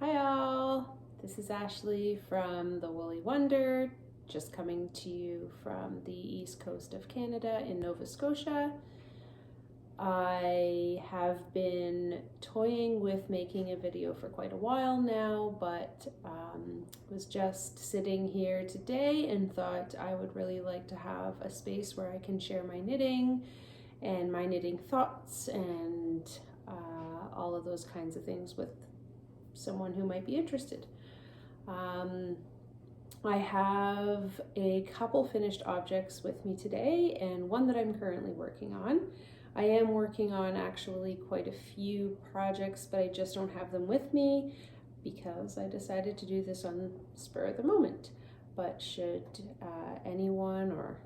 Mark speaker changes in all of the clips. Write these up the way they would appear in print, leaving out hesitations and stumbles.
Speaker 1: Hi all, this is Ashley from The Woolly Wonder, just coming to you from the east coast of Canada in Nova Scotia. I have been toying with making a video for quite a while now, but was just sitting here today and thought I would really like to have a space where I can share my knitting and my knitting thoughts and all of those kinds of things with someone who might be interested. I have a couple finished objects with me today and one that I'm currently working on. I am working on actually quite a few projects, but I just don't have them with me because I decided to do this on the spur of the moment. But should anyone or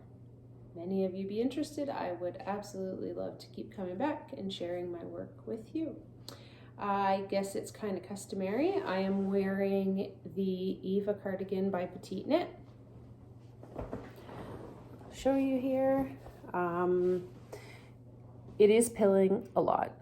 Speaker 1: many of you be interested, I would absolutely love to keep coming back and sharing my work with you. I guess it's kind of customary. I am wearing the Eva cardigan by Petite Knit. I'll show you here. It is pilling a lot.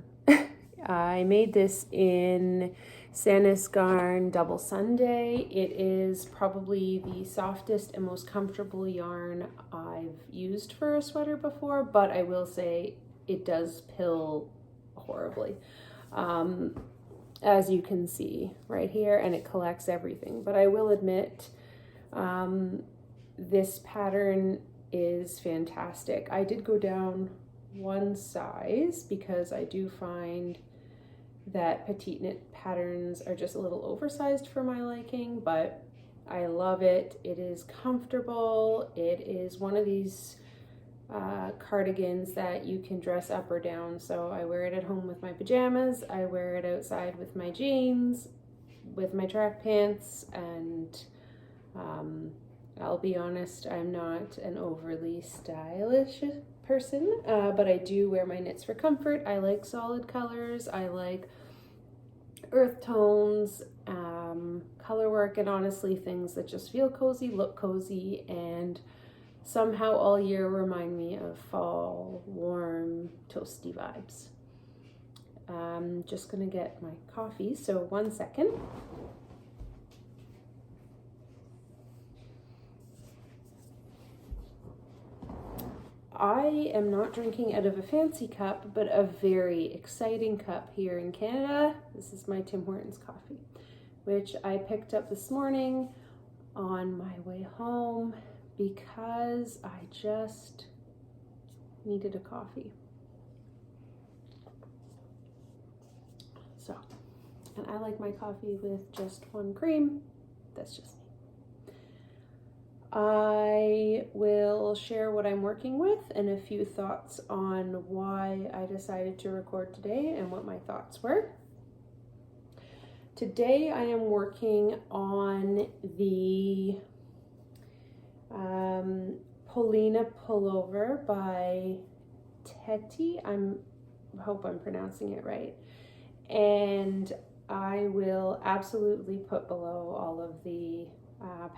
Speaker 1: I made this in Laneus Garn Double Sunday. It is probably the softest and most comfortable yarn I've used for a sweater before, but I will say it does pill horribly. As you can see right here, and it collects everything. But I will admit, this pattern is fantastic. I did go down one size because I do find that petite knit patterns are just a little oversized for my liking, but I love it. It is comfortable. It is one of these cardigans that you can dress up or down. So I wear it at home with my pajamas, I wear it outside with my jeans, with my track pants, and I'll be honest, I'm not an overly stylish person, but I do wear my knits for comfort. I like solid colors, I like earth tones, color work, and honestly things that just feel cozy, look cozy, and somehow all year remind me of fall, warm, toasty vibes. I'm just gonna get my coffee, so 1 second. I am not drinking out of a fancy cup, but a very exciting cup here in Canada. This is my Tim Hortons coffee, which I picked up this morning on my way home because I just needed a coffee. So, and I like my coffee with just one cream. That's just me. I will share what I'm working with and a few thoughts on why I decided to record today and what my thoughts were. Today I am working on the Polina Pullover by Teti. I hope I'm pronouncing it right. And I will absolutely put below all of the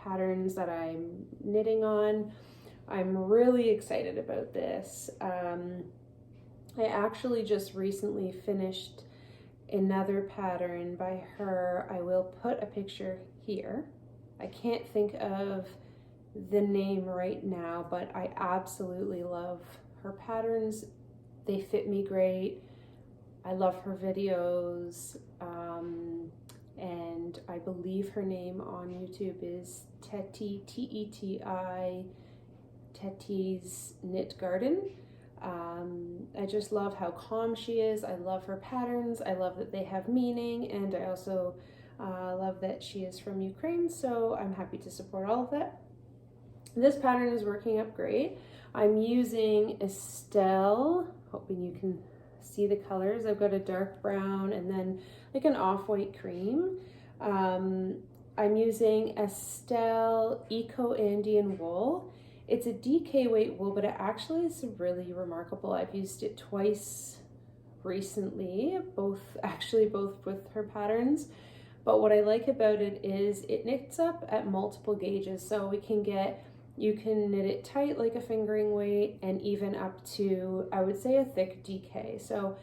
Speaker 1: patterns that I'm knitting on. I'm really excited about this. I actually just recently finished another pattern by her. I will put a picture here. I can't think of the name right now, but I absolutely love her patterns. They fit me great. I love her videos, and I believe her name on YouTube is Teti, T-E-T-I, Teti's Knit Garden. I just love how calm she is. I love her patterns. I love that they have meaning, and I also love that she is from Ukraine, so I'm happy to support all of that. This pattern is working up great. I'm using Estelle, hoping you can see the colors. I've got a dark brown and then like an off-white cream. I'm using Estelle Eco Andean wool. It's a DK weight wool, but it actually is really remarkable. I've used it twice recently, both with her patterns. But what I like about it is it knits up at multiple gauges, so you can knit it tight like a fingering weight and even up to, I would say, a thick DK. So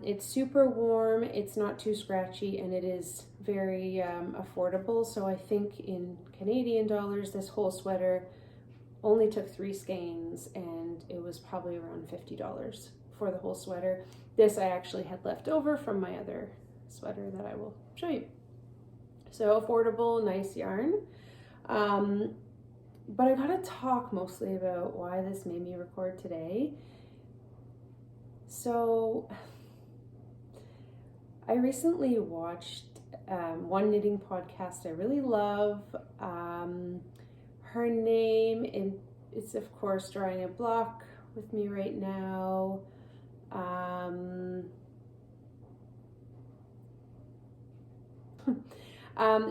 Speaker 1: It's super warm, it's not too scratchy, and it is very affordable. So I think in Canadian dollars, this whole sweater only took 3 skeins, and it was probably around $50 for the whole sweater. This I actually had left over from my other sweater that I will show you. So affordable, nice yarn. But I gotta talk mostly about why this made me record today. So I recently watched one knitting podcast I really love. Her name is of course drawing a block with me right now.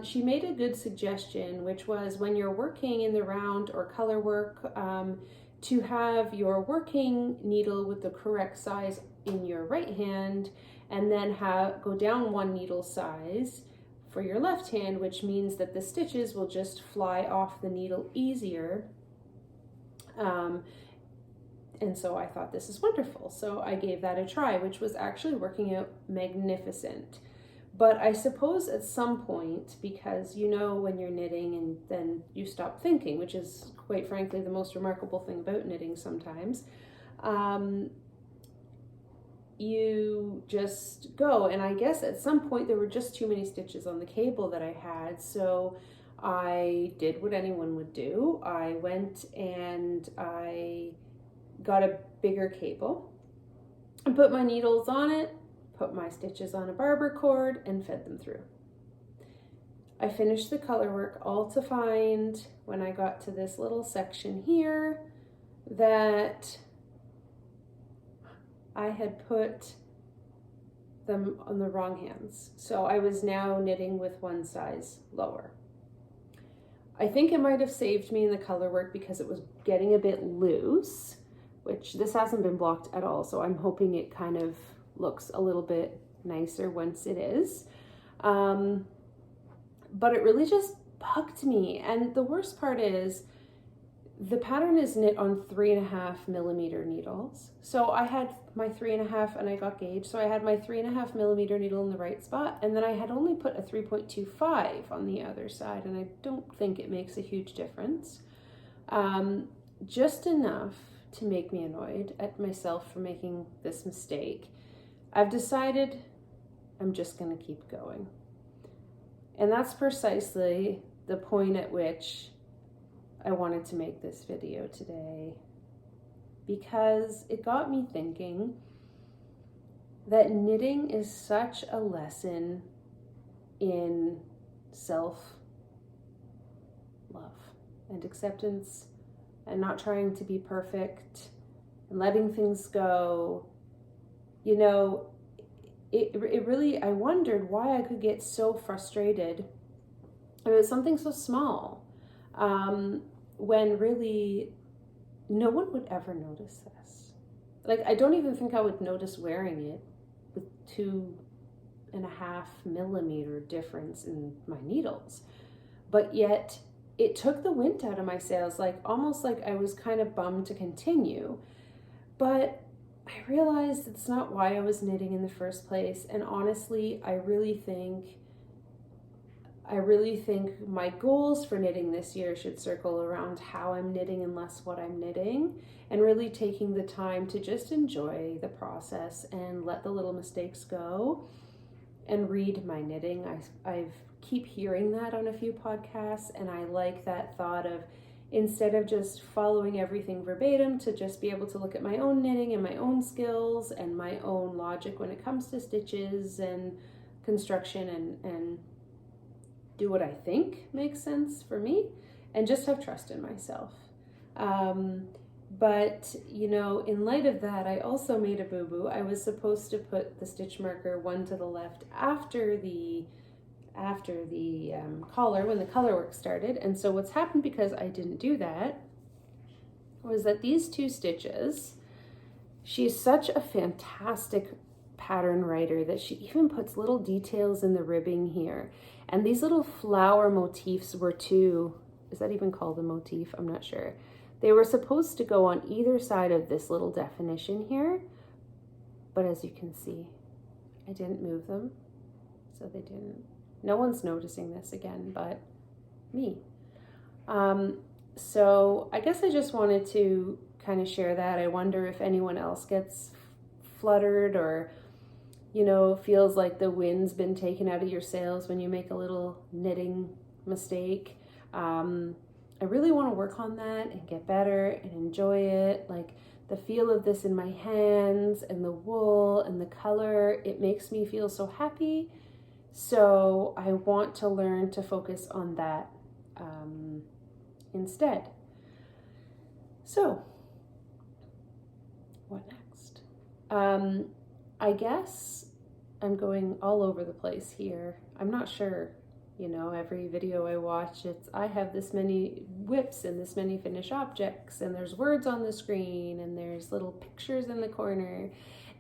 Speaker 1: She made a good suggestion, which was when you're working in the round or color work, to have your working needle with the correct size in your right hand, and then go down 1 needle size for your left hand, which means that the stitches will just fly off the needle easier. And so I thought this is wonderful. So I gave that a try, which was actually working out magnificent. But I suppose at some point, because you know when you're knitting and then you stop thinking, which is quite frankly the most remarkable thing about knitting sometimes, you just go. And I guess at some point there were just too many stitches on the cable that I had, so I did what anyone would do. I went and I got a bigger cable and put my needles on it, put my stitches on a barber cord, and fed them through. I finished the color work, all to find when I got to this little section here that I had put them on the wrong hands. So I was now knitting with 1 size lower. I think it might have saved me in the color work because it was getting a bit loose, which this hasn't been blocked at all. So I'm hoping it kind of looks a little bit nicer once it is. But it really just bugged me. And the worst part is the pattern is knit on 3.5 millimeter needles. So I had my 3.5 and I got gauge. So I had my 3.5 millimeter needle in the right spot. And then I had only put a 3.25 on the other side. And I don't think it makes a huge difference. Just enough to make me annoyed at myself for making this mistake. I've decided I'm just going to keep going. And that's precisely the point at which I wanted to make this video today, because it got me thinking that knitting is such a lesson in self-love and acceptance and not trying to be perfect and letting things go. You know, it really, I wondered why I could get so frustrated about something so small, when really no one would ever notice this. Like, I don't even think I would notice wearing it with 2.5 millimeter difference in my needles. But yet it took the wind out of my sails, like almost like I was kind of bummed to continue. But I realized it's not why I was knitting in the first place. And honestly, I really think my goals for knitting this year should circle around how I'm knitting and less what I'm knitting, and really taking the time to just enjoy the process and let the little mistakes go and read my knitting. I've keep hearing that on a few podcasts, and I like that thought of, instead of just following everything verbatim, to just be able to look at my own knitting and my own skills and my own logic when it comes to stitches and construction, and do what I think makes sense for me, and just have trust in myself. But, you know, in light of that, I also made a boo-boo. I was supposed to put the stitch marker 1 to the left after the collar, when the color work started. And so what's happened, because I didn't do that, was that these 2 stitches, she's such a fantastic pattern writer that she even puts little details in the ribbing here. And these little flower motifs were is that even called a motif? I'm not sure. They were supposed to go on either side of this little definition here, But as you can see, I didn't move them, so they didn't. No one's noticing this again but me. So I guess I just wanted to kind of share that. I wonder if anyone else gets fluttered or, you know, feels like the wind's been taken out of your sails when you make a little knitting mistake. I really want to work on that and get better and enjoy it. Like the feel of this in my hands and the wool and the color, it makes me feel so happy. So I want to learn to focus on that instead. So what next? I guess I'm going all over the place here. I'm not sure, you know, every video I watch, I have this many whips and this many finished objects, and there's words on the screen, and there's little pictures in the corner.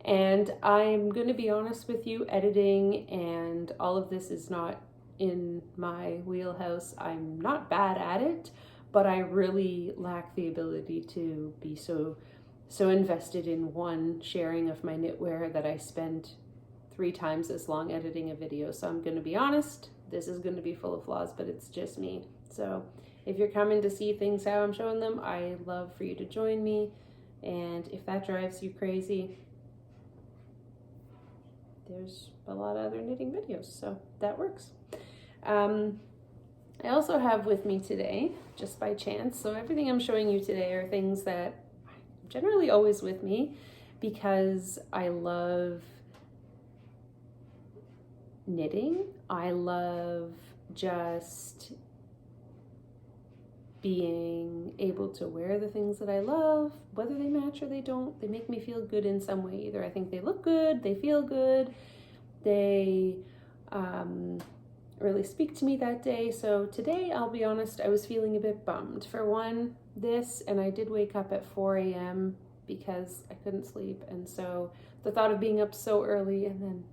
Speaker 1: And I'm going to be honest with you, editing and all of this is not in my wheelhouse. I'm not bad at it, but I really lack the ability to be so invested in one sharing of my knitwear that I spend 3 times as long editing a video. So I'm going to be honest, this is going to be full of flaws, but it's just me. So if you're coming to see things how I'm showing them, I love for you to join me. And if that drives you crazy, there's a lot of other knitting videos, so that works. I also have with me today, just by chance, so everything I'm showing you today are things that are generally always with me because I love knitting. I love just being able to wear the things that I love, whether they match or they don't. They make me feel good in some way. Either I think they look good, they feel good, they really speak to me that day. So today, I'll be honest, I was feeling a bit bummed. For one, and I did wake up at 4 a.m. because I couldn't sleep. And so the thought of being up so early and then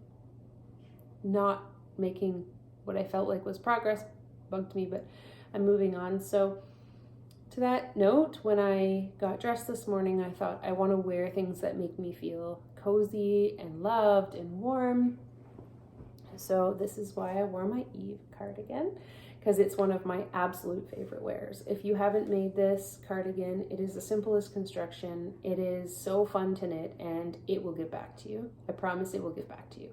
Speaker 1: not making what I felt like was progress bugged me, but I'm moving on. So to that note, when I got dressed this morning, I thought I want to wear things that make me feel cozy and loved and warm. So this is why I wore my Eve cardigan, because it's one of my absolute favorite wears. If you haven't made this cardigan, it is the simplest construction. It is so fun to knit, and it will give back to you. I promise it will give back to you.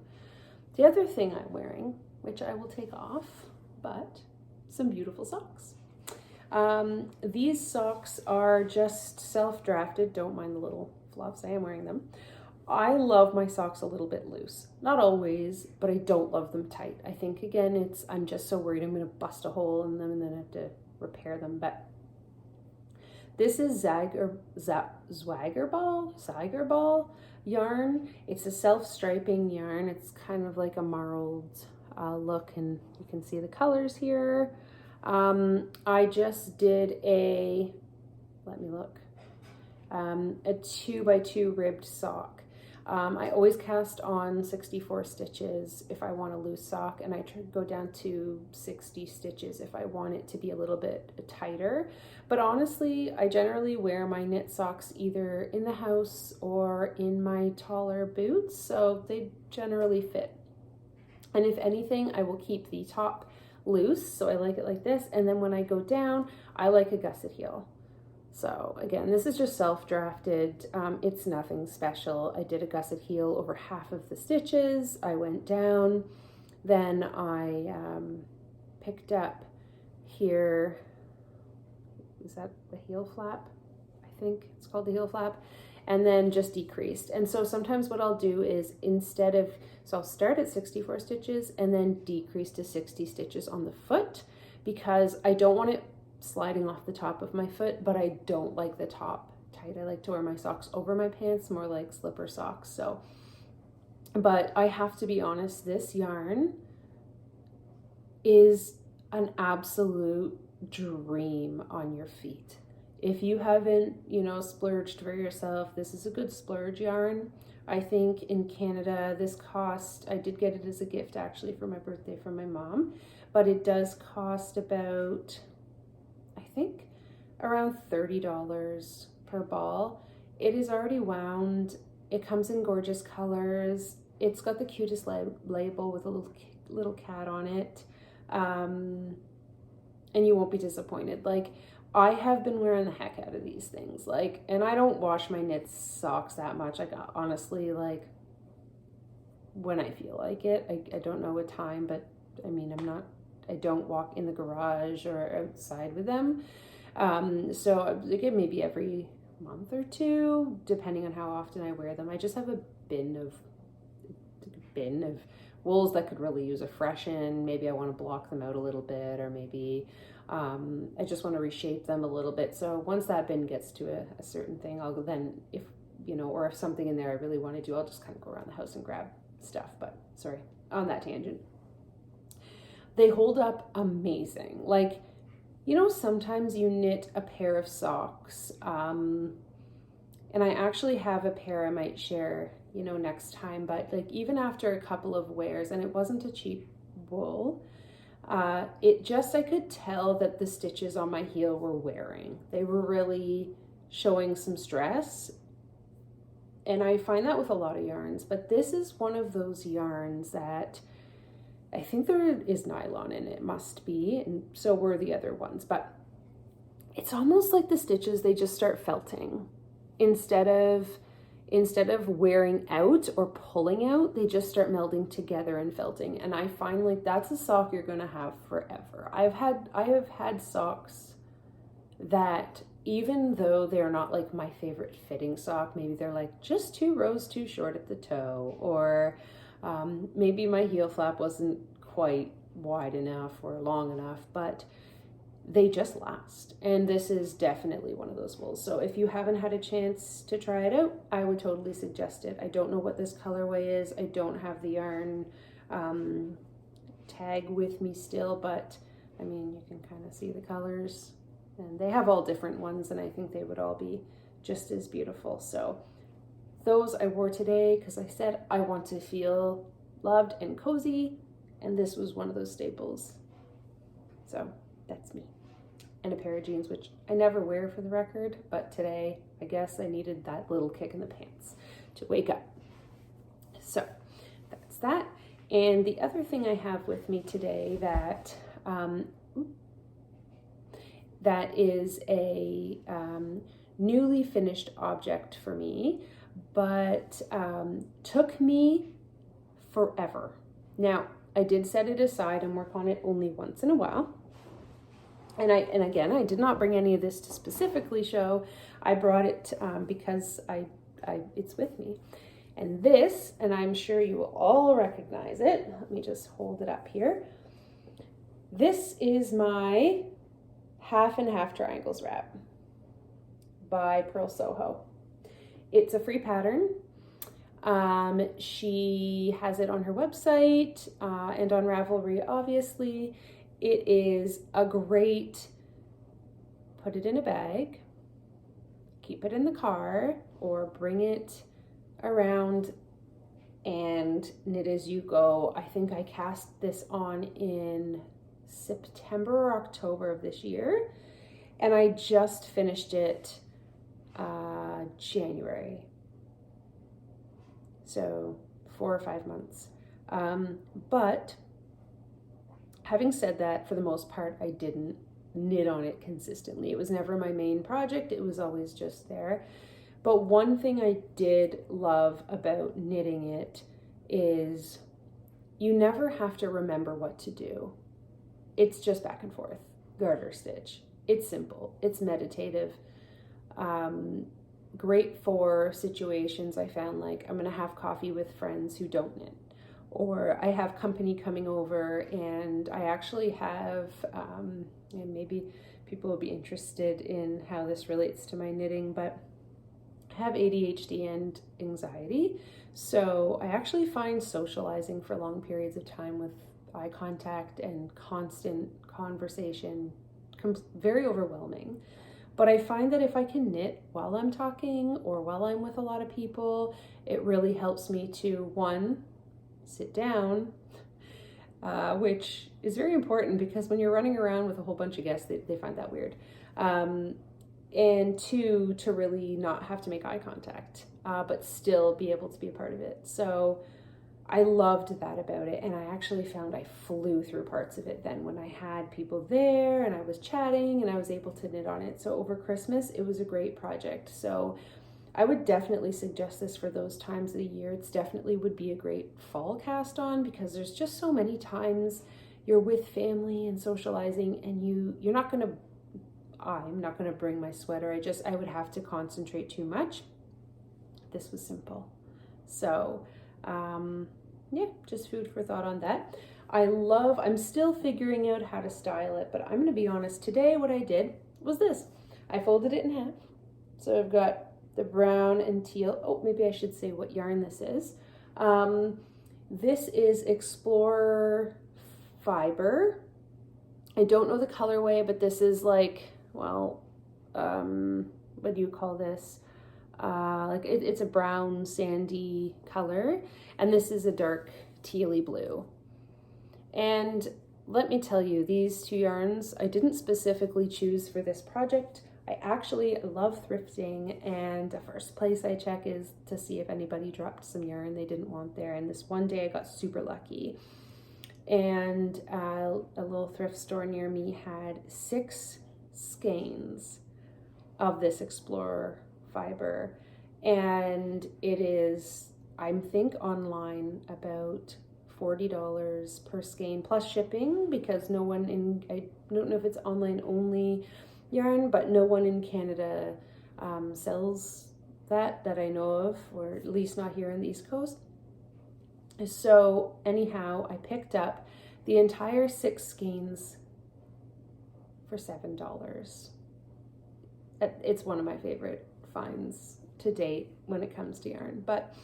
Speaker 1: The other thing I'm wearing, which I will take off, but some beautiful socks. These socks are just self-drafted. Don't mind the little fluffs. I am wearing them. I love my socks a little bit loose. Not always, but I don't love them tight. I think, again, I'm just so worried I'm going to bust a hole in them and then have to repair them. But this is Zwagerball yarn. It's a self-striping yarn. It's kind of like a marled look, and you can see the colors here. I just did a 2x2 ribbed sock. I always cast on 64 stitches if I want a loose sock, and I try to go down to 60 stitches if I want it to be a little bit tighter. But honestly, I generally wear my knit socks either in the house or in my taller boots, so they generally fit. And if anything, I will keep the top loose, so I like it like this, and then when I go down, I like a gusset heel. So again, this is just self-drafted. It's nothing special. I did a gusset heel over half of the stitches. I went down, then I picked up here. Is that the heel flap? I think it's called the heel flap. And then just decreased. And so sometimes what I'll do is so I'll start at 64 stitches and then decrease to 60 stitches on the foot, because I don't want it sliding off the top of my foot, but I don't like the top tight. I like to wear my socks over my pants, more like slipper socks. So, but I have to be honest, this yarn is an absolute dream on your feet. If you haven't, splurged for yourself, this is a good splurge yarn. I think in Canada, I did get it as a gift actually for my birthday from my mom, but it does cost about, I think, around $30 per ball. It is already wound It comes in gorgeous colors. It's got the cutest label with a little cat on it. And you won't be disappointed. Like, I have been wearing the heck out of these things. Like, and I don't wash my knit socks that much. Like, honestly, like, when I feel like it. I don't know what time, but I mean, I don't walk in the garage or outside with them. So like, maybe every month or two, depending on how often I wear them. I just have a bin of wools that could really use a freshen. Maybe I want to block them out a little bit, or maybe I just want to reshape them a little bit. So once that bin gets to a certain thing, I'll go then, if or if something in there I really want to do, I'll just kind of go around the house and grab stuff. But sorry, on that tangent. They hold up amazing. Like, sometimes you knit a pair of socks, and I actually have a pair I might share, next time, but like, even after a couple of wears, and it wasn't a cheap wool, I could tell that the stitches on my heel were wearing. They were really showing some stress. And I find that with a lot of yarns, but this is one of those yarns that I think there is nylon in it, must be, and so were the other ones, but it's almost like the stitches, they just start felting. Instead of wearing out or pulling out, they just start melding together and felting. And I find like that's a sock you're gonna have forever. I have had socks that, even though they're not like my favorite fitting sock, maybe they're like just 2 rows too short at the toe, or maybe my heel flap wasn't quite wide enough or long enough, but they just last. And this is definitely one of those wools. So if you haven't had a chance to try it out, I would totally suggest it. I don't know what this colorway is. I don't have the yarn tag with me still, but I mean, you can kind of see the colors, and they have all different ones, and I think they would all be just as beautiful. So those I wore today because I said I want to feel loved and cozy, and this was one of those staples. So that's me. And a pair of jeans, which I never wear for the record, but today I guess I needed that little kick in the pants to wake up. So that's that. And the other thing I have with me today that is a newly finished object for me, but took me forever. Now, I did set it aside and work on it only once in a while. And again, I did not bring any of this to specifically show. I brought it because it's with me. And this, and I'm sure you will all recognize it. Let me just hold it up here. This is my half and half triangles wrap by Pearl Soho. It's a free pattern. She has it on her website and on Ravelry, obviously. It is a great, put it in a bag, keep it in the car, or bring it around and knit as you go. I think I cast this on in September or October of this year, and I just finished it January. So 4 or 5 months. But having said that, for the most part, I didn't knit on it consistently. It was never my main project. It was always just there. But one thing I did love about knitting it is you never have to remember what to do. It's just back and forth, garter stitch. It's simple, it's meditative. Great for situations I found like I'm gonna have coffee with friends who don't knit, or I have company coming over, and I actually have, and maybe people will be interested in how this relates to my knitting, but I have ADHD and anxiety. So I actually find socializing for long periods of time with eye contact and constant conversation very overwhelming. But I find that if I can knit while I'm talking or while I'm with a lot of people, it really helps me to, one, sit down, which is very important because when you're running around with a whole bunch of guests, they find that weird. and two, to really not have to make eye contact, but still be able to be a part of it. So I loved that about it, and I actually found I flew through parts of it then when I had people there and I was chatting and I was able to knit on it. So over Christmas, it was a great project. So I would definitely suggest this for those times of the year. It's definitely would be a great fall cast on, because there's just so many times you're with family and socializing, and you're not going to, I'm not going to bring my sweater. I would have to concentrate too much. This was simple. So yeah, just food for thought on that. I'm still figuring out how to style it, but I'm going to be honest, today what I did was this. I folded it in half. So I've got the brown and teal. Oh, maybe I should say what yarn this is. This is Explorer Fiber. I don't know the colorway, but this is like, well, what do you call this? Like it's a brown sandy color, and this is a dark tealy blue. And let me tell you, these two yarns I didn't specifically choose for this project. I actually love thrifting, and the first place I check is to see if anybody dropped some yarn they didn't want there. And this one day I got super lucky, and a little thrift store near me had 6 skeins of this Explorer Fiber, and it is, I think online, about $40 per skein plus shipping, because I don't know if it's online only yarn, but no one in Canada sells that I know of, or at least not here on the East Coast. So anyhow, I picked up the entire 6 skeins for $7. It's one of my favorite finds to date when it comes to yarn. But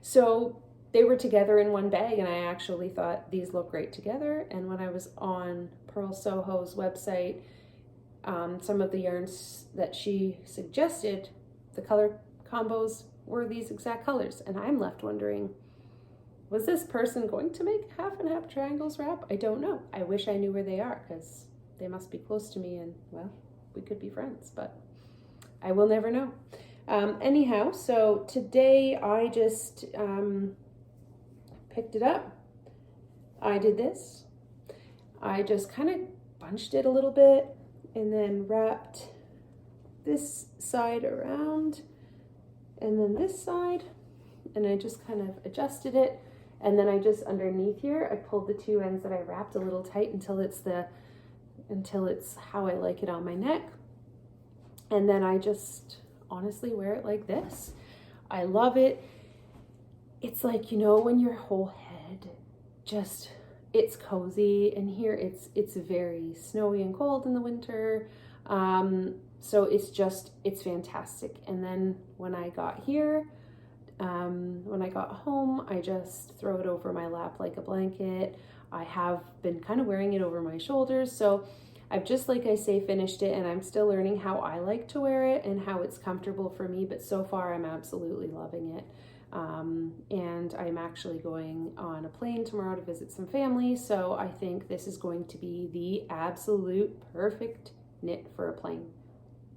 Speaker 1: so they were together in one bag, and I actually thought these look great together. And when I was on Pearl Soho's website, some of the yarns that she suggested, the color combos were these exact colors, and I'm left wondering, was this person going to make half and half triangles wrap? I don't know. I wish I knew where they are, because they must be close to me, and well, we could be friends, but I will never know. Anyhow, so today I just picked it up. I did this. I just kind of bunched it a little bit and then wrapped this side around and then this side, and I just kind of adjusted it. And then I just, underneath here, I pulled the 2 ends that I wrapped a little tight until it's how I like it on my neck. And then I just honestly wear it like this. I love it. It's like, when your whole head just, it's cozy, and here it's very snowy and cold in the winter. So it's fantastic. And then when I got here, when I got home, I just throw it over my lap like a blanket. I have been kind of wearing it over my shoulders. So I've just, like I say, finished it, and I'm still learning how I like to wear it and how it's comfortable for me. But so far, I'm absolutely loving it. And I'm actually going on a plane tomorrow to visit some family. So I think this is going to be the absolute perfect knit for a plane.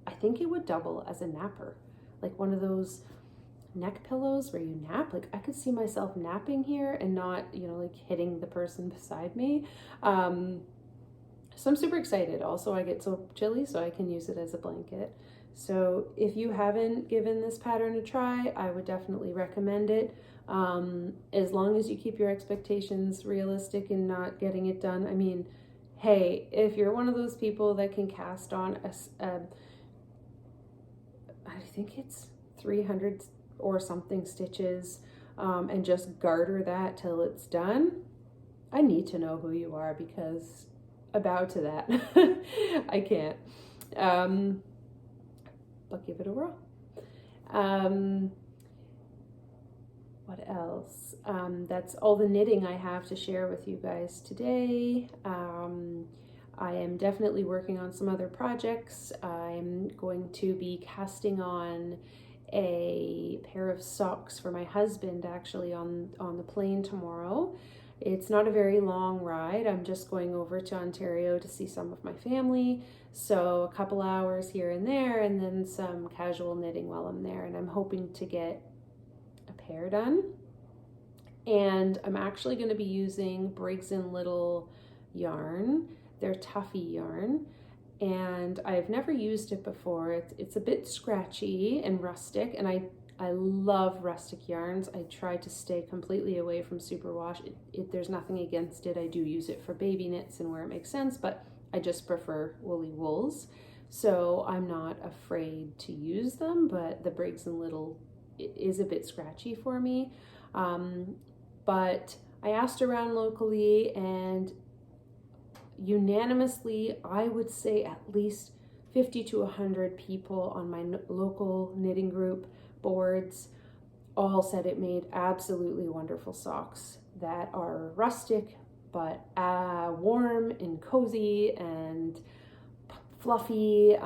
Speaker 1: I think it would double as a napper, like one of those neck pillows where you nap. Like I could see myself napping here and not, like hitting the person beside me. So I'm super excited. Also, I get so chilly, so I can use it as a blanket. So if you haven't given this pattern a try, I would definitely recommend it. As long as you keep your expectations realistic and not getting it done. I mean, hey, if you're one of those people that can cast on I think it's 300 or something stitches, and just garter that till it's done, I need to know who you are, because I bow to that. I can't. But give it a whirl. What else? That's all the knitting I have to share with you guys today. I am definitely working on some other projects. I'm going to be casting on a pair of socks for my husband, actually, on the plane tomorrow. It's not a very long ride. I'm just going over to Ontario to see some of my family. So a couple hours here and there, and then some casual knitting while I'm there. And I'm hoping to get a pair done. And I'm actually going to be using Briggs & Little yarn. They're Tuffy yarn. And I've never used it before. It's a bit scratchy and rustic, and I love rustic yarns. I try to stay completely away from superwash. There's nothing against it. I do use it for baby knits and where it makes sense, but I just prefer woolly wools. So I'm not afraid to use them, but the Briggs & Little is a bit scratchy for me. But I asked around locally, and unanimously, I would say at least 50 to 100 people on my local knitting group boards all said it made absolutely wonderful socks that are rustic but warm and cozy and fluffy.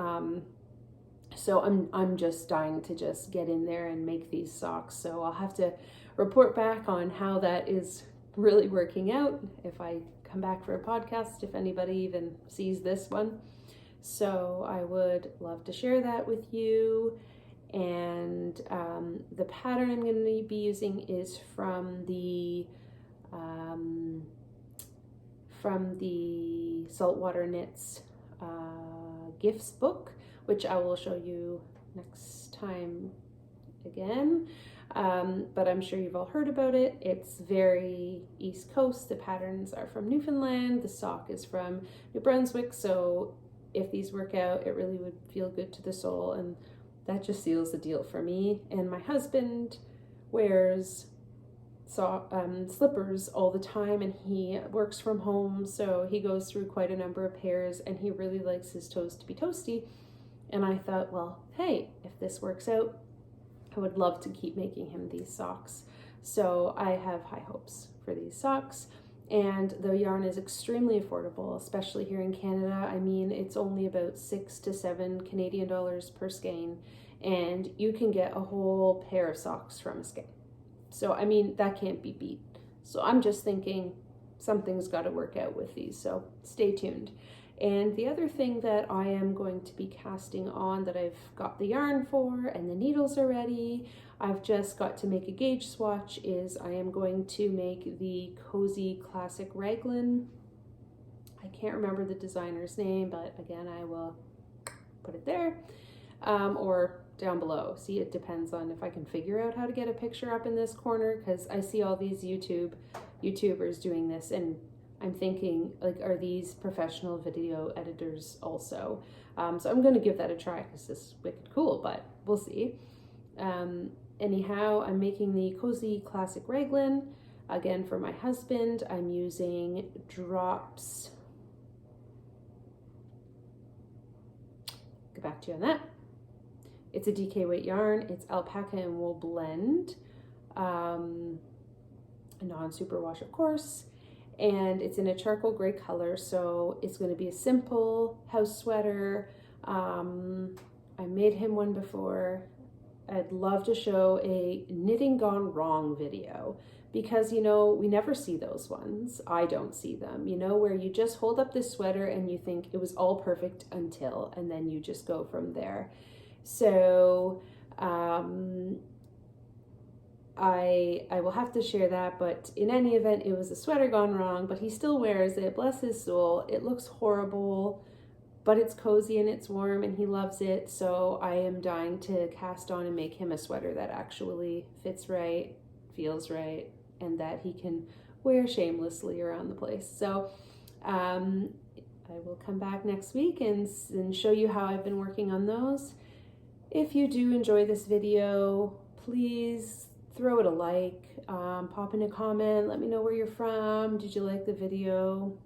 Speaker 1: So I'm just dying to just get in there and make these socks. So I'll have to report back on how that is really working out if I come back for a podcast, if anybody even sees this one. So I would love to share that with you. And the pattern I'm going to be using is from the Saltwater Knits gifts book, which I will show you next time again. But I'm sure you've all heard about it. It's very East Coast. The patterns are from Newfoundland. The sock is from New Brunswick. So if these work out, it really would feel good to the soul. And that just seals the deal for me. And my husband wears slippers all the time, and he works from home. So he goes through quite a number of pairs, and he really likes his toes to be toasty. And I thought, well, hey, if this works out, I would love to keep making him these socks. So I have high hopes for these socks. And the yarn is extremely affordable, especially here in Canada. I mean, it's only about $6 to $7 Canadian dollars per skein, and you can get a whole pair of socks from a skein. So, I mean, that can't be beat. So I'm just thinking something's got to work out with these. So stay tuned. And the other thing that I am going to be casting on, that I've got the yarn for and the needles are ready, I've just got to make a gauge swatch, is I am going to make the Cozy Classic Raglan. I can't remember the designer's name, but again, I will put it there or down below. See, it depends on if I can figure out how to get a picture up in this corner, because I see all these YouTubers doing this, and I'm thinking, like, are these professional video editors also? So I'm going to give that a try because this is wicked cool, but we'll see. Anyhow, I'm making the Cozy Classic Raglan. Again, for my husband, I'm using drops. Get back to you on that. It's a DK weight yarn. It's alpaca and wool blend. Non-superwash, of course. And it's in a charcoal gray color, so it's going to be a simple house sweater. I made him one before. I'd love to show a knitting gone wrong video, because, you know, we never see those ones. I don't see them, you know, where you just hold up this sweater and you think it was all perfect until, and then you just go from there. So I will have to share that, but in any event, it was a sweater gone wrong, but he still wears it. Bless his soul. It looks horrible, but it's cozy and it's warm and he loves it. So I am dying to cast on and make him a sweater that actually fits right, feels right, and that he can wear shamelessly around the place. So I will come back next week and show you how I've been working on those. If you do enjoy this video, please throw it a like, pop in a comment, let me know where you're from. Did you like the video?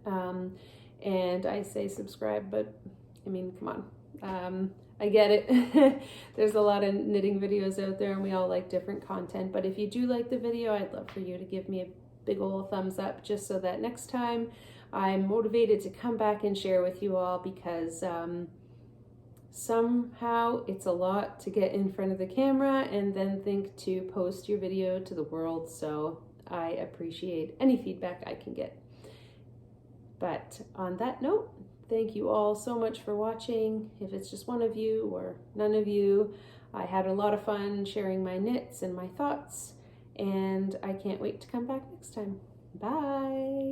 Speaker 1: And I say subscribe, but I mean, come on. I get it. There's a lot of knitting videos out there and we all like different content, but if you do like the video, I'd love for you to give me a big old thumbs up, just so that next time I'm motivated to come back and share with you all, because somehow it's a lot to get in front of the camera and then think to post your video to the world. So I appreciate any feedback I can get. But on that note, thank you all so much for watching. If it's just one of you or none of you, I had a lot of fun sharing my knits and my thoughts, and I can't wait to come back next time. Bye!